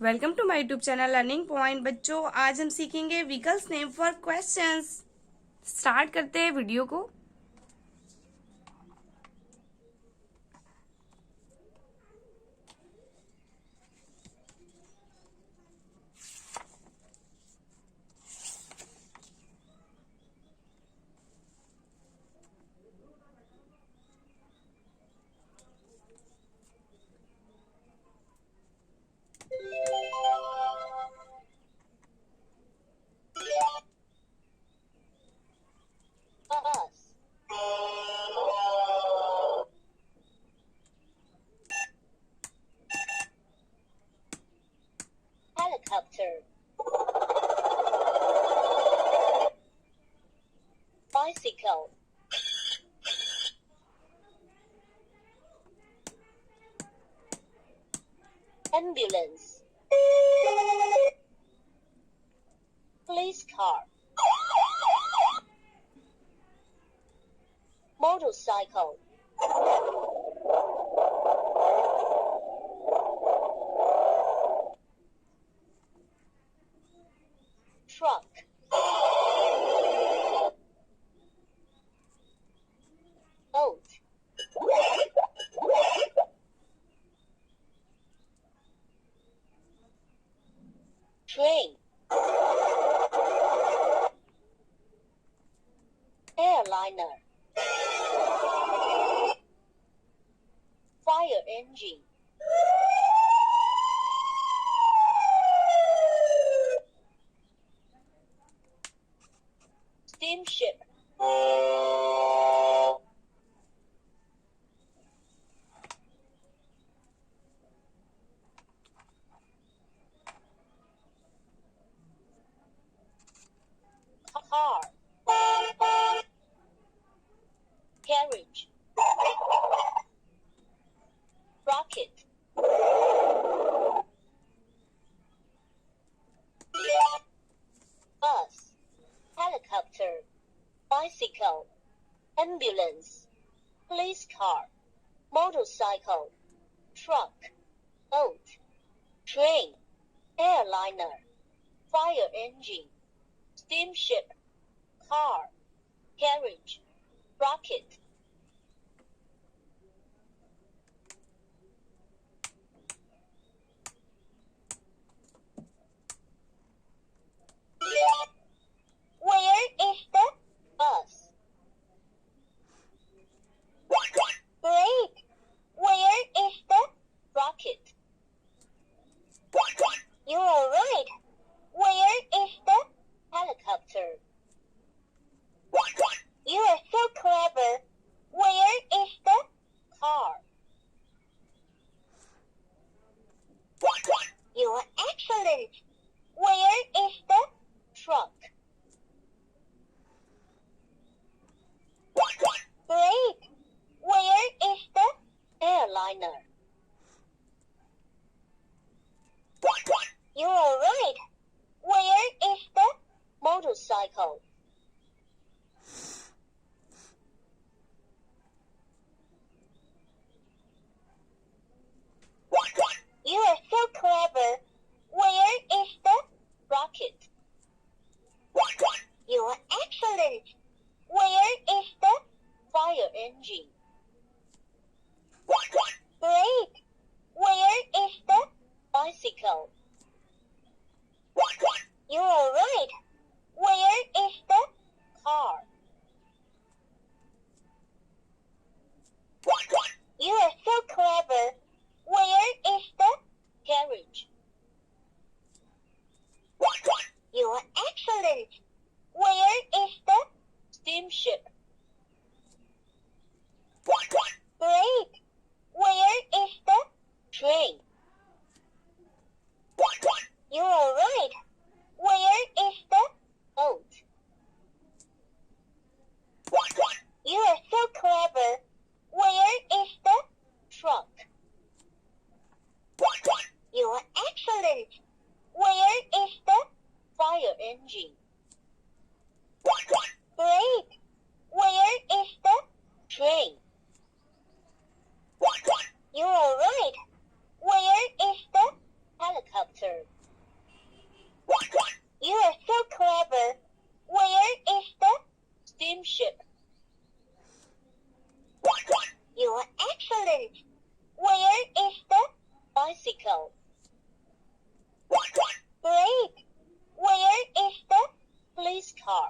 Welcome to my YouTube channel learning point. बच्चों, आज हम सीखेंगे vehicles name for questions. Start करते हैं वीडियो को। Bus, helicopter, bicycle, ambulance, police car, motorcycle, truck, boat, train, airliner, fire engine, steamship, car, carriage, rocket, bus, helicopter, bicycle, ambulance, police car, motorcycle, truck, boat, train, airliner, fire engine, steamship, car, carriage, rocket, where is the bus? Great! Where is the rocket? You are right. Where is the helicopter? You are so clever. Where is the car? You are excellent. Where is the truck? Great. Where is the airliner? You are right. Where is the motorcycle? You are so clever. Where is the rocket? You are excellent. Where is the fire engine? Great. Where is the bicycle? You are right. Where is the car? You are so clever. Where is the carriage? You are excellent. Where is the steamship? Great. Where is the train? You are right. Where is the boat? You are so clever. Where is the truck? You are excellent. Great. Where is the police car?